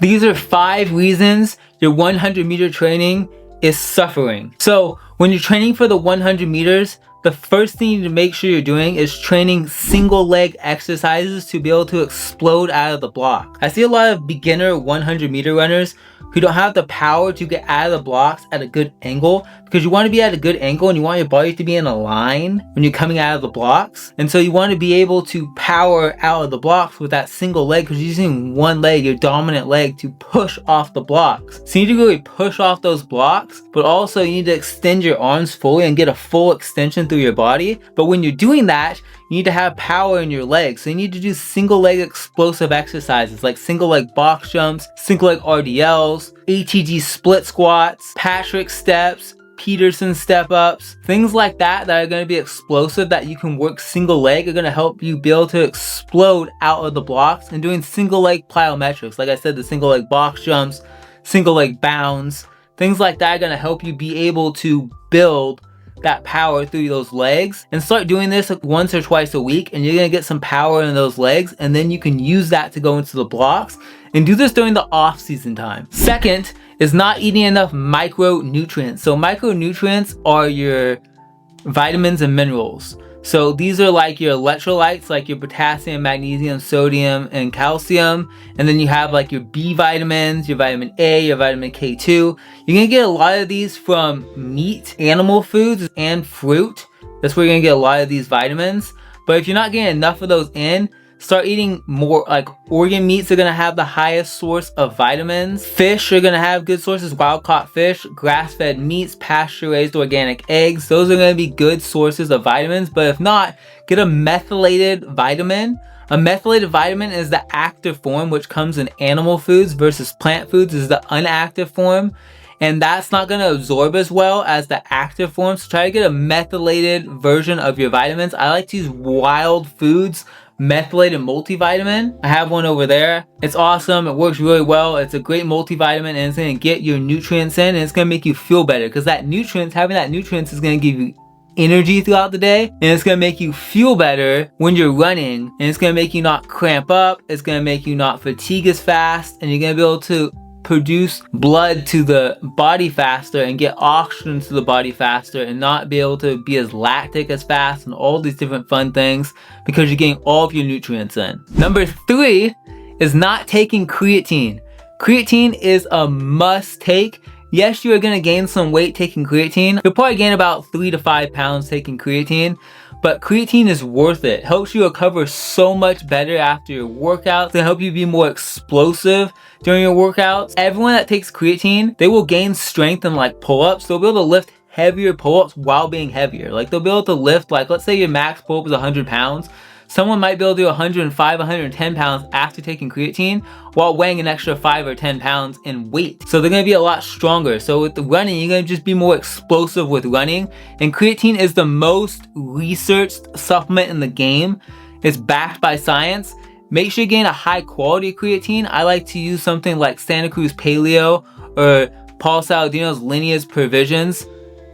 These are 5 reasons your 100-meter training is suffering. So when you're training for the 100 meters, the first thing you need to make sure you're doing is training single leg exercises to be able to explode out of the block. I see a lot of beginner 100-meter runners who don't have the power to get out of the blocks at a good angle, because you want to be at a good angle and you want your body to be in a line when you're coming out of the blocks. And so you want to be able to power out of the blocks with that single leg, because you're using one leg, your dominant leg, to push off the blocks. So you need to really push off those blocks, but also you need to extend your arms fully and get a full extension through your body. But when you're doing that, you need to have power in your legs. So you need to do single leg explosive exercises like single leg box jumps, single leg RDLs, ATG split squats, Patrick steps, Peterson step ups, things like that are going to be explosive that you can work single leg are going to help you be able to explode out of the blocks. And doing single leg plyometrics, like I said, the single leg box jumps, single leg bounds, things like that are going to help you be able to build that power through those legs. And start doing this once or twice a week, and you're going to get some power in those legs, and then you can use that to go into the blocks. And do this during the off season time. Second is not eating enough micronutrients. So micronutrients are your vitamins and minerals. So these are like your electrolytes, like your potassium, magnesium, sodium, and calcium. And then you have like your B vitamins, your vitamin A, your vitamin K2. You're gonna get a lot of these from meat, animal foods, and fruit. That's where you're gonna get a lot of these vitamins. But if you're not getting enough of those in, start eating more. Like organ meats are going to have the highest source of vitamins. Fish are going to have good sources. Wild caught fish, grass-fed meats, pasture-raised organic eggs. Those are going to be good sources of vitamins. But if not, get a methylated vitamin. A methylated vitamin is the active form, which comes in animal foods, versus plant foods is the inactive form. And that's not going to absorb as well as the active form. So try to get a methylated version of your vitamins. I like to use Wild Foods methylated multivitamin. I have one over there. It's awesome. It works really well. It's a great multivitamin, and it's going to get your nutrients in, and it's going to make you feel better, because having that nutrients is going to give you energy throughout the day, and it's going to make you feel better when you're running, and it's going to make you not cramp up. It's going to make you not fatigue as fast, and you're going to be able to produce blood to the body faster and get oxygen to the body faster, and not be able to be as lactic as fast, and all these different fun things, because you're getting all of your nutrients in. Number 3 is not taking creatine. Creatine is a must take. Yes, you are going to gain some weight taking creatine. You'll probably gain about 3 to 5 pounds taking creatine. But creatine is worth it. Helps you recover so much better after your workouts. To help you be more explosive during your workouts. Everyone that takes creatine, they will gain strength in like pull-ups. They'll be able to lift heavier pull-ups while being heavier. Like they'll be able to lift, like let's say your max pull-up is 100 pounds. Someone might be able to do 105, 110 pounds after taking creatine while weighing an extra 5 or 10 pounds in weight. So they're going to be a lot stronger. So with the running, you're going to just be more explosive with running. And creatine is the most researched supplement in the game. It's backed by science. Make sure you gain a high quality creatine. I like to use something like Santa Cruz Paleo or Paul Saladino's Lineage Provisions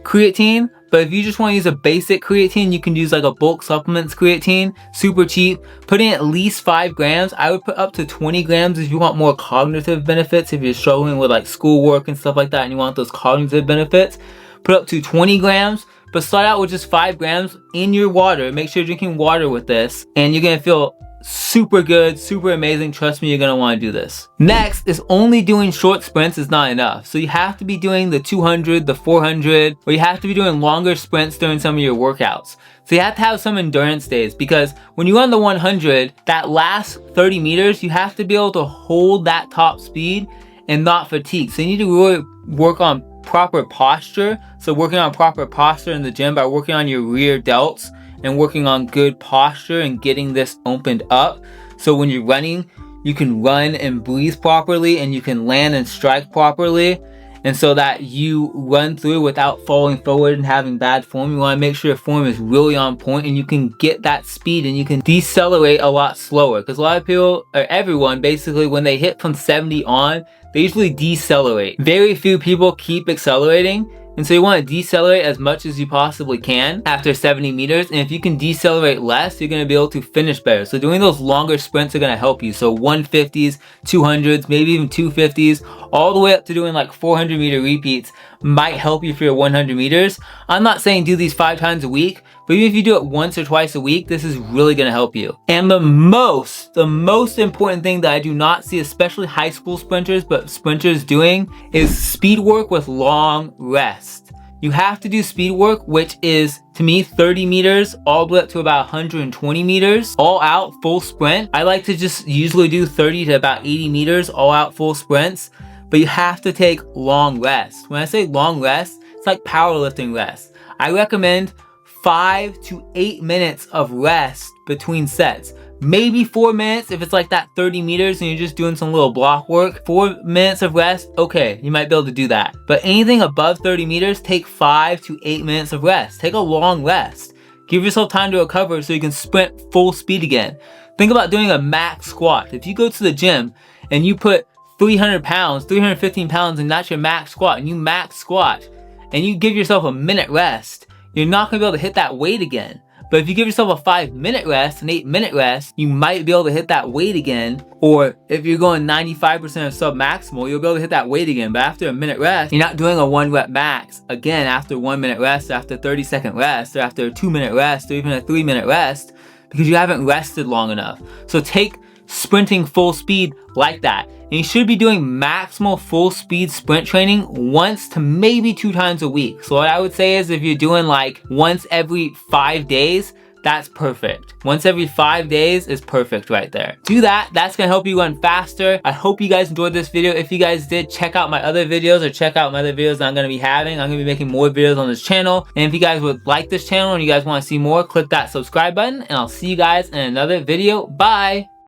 creatine. But if you just want to use a basic creatine, you can use like a bulk supplements creatine, super cheap. Put in at least 5 grams. I would put up to 20 grams if you want more cognitive benefits. If you're struggling with like schoolwork and stuff like that and you want those cognitive benefits, put up to 20 grams. But start out with just 5 grams in your water. Make sure you're drinking water with this, and you're going to feel super good, super amazing. Trust me, you're going to want to do this. Next is only doing short sprints is not enough. So you have to be doing the 200, the 400, or you have to be doing longer sprints during some of your workouts. So you have to have some endurance days, because when you run the 100, that last 30 meters, you have to be able to hold that top speed and not fatigue. So you need to really work on proper posture. So working on proper posture in the gym by working on your rear delts and working on good posture and getting this opened up. So when you're running, you can run and breathe properly, and you can land and strike properly. And so that you run through without falling forward and having bad form. You want to make sure your form is really on point, and you can get that speed and you can decelerate a lot slower. Because a lot of people, or everyone basically, when they hit from 70 on, they usually decelerate. Very few people keep accelerating. And so you want to decelerate as much as you possibly can after 70 meters. And if you can decelerate less, you're going to be able to finish better. So doing those longer sprints are going to help you. So 150s, 200s, maybe even 250s, all the way up to doing like 400 meter repeats might help you for your 100 meters. I'm not saying do these 5 times a week, but even if you do it once or twice a week, this is really going to help you. And the most important thing that I do not see, especially high school sprinters, but sprinters doing, is speed work with long rest. You have to do speed work, which is, to me, 30 meters all the way up to about 120 meters, all out, full sprint. I like to just usually do 30 to about 80 meters, all out, full sprints. But you have to take long rest. When I say long rest, it's like powerlifting rest. I recommend 5 to 8 minutes of rest between sets. Maybe 4 minutes if it's like that 30 meters and you're just doing some little block work. 4 minutes of rest, okay, you might be able to do that. But anything above 30 meters, take 5 to 8 minutes of rest. Take a long rest. Give yourself time to recover so you can sprint full speed again. Think about doing a max squat. If you go to the gym and you put 300 pounds, 315 pounds, and that's your max squat, and you max squat, and you give yourself a minute rest, you're not going to be able to hit that weight again. But if you give yourself a 5-minute rest, an 8-minute rest, you might be able to hit that weight again. Or if you're going 95% of sub-maximal, you'll be able to hit that weight again. But after a minute rest, you're not doing a 1-rep max. Again, after 1 minute rest, after 30-second rest, or after a 2-minute rest, or even a 3-minute rest, because you haven't rested long enough. So take sprinting full speed like that. And you should be doing maximal full speed sprint training once to maybe 2 times a week. So what I would say is if you're doing like once every 5 days, that's perfect. Once every 5 days is perfect right there. Do that. That's gonna help you run faster. I hope you guys enjoyed this video. If you guys did, check out my other videos or check out my other videos that I'm gonna be having. I'm gonna be making more videos on this channel. And if you guys would like this channel and you guys wanna see more, click that subscribe button and I'll see you guys in another video. Bye.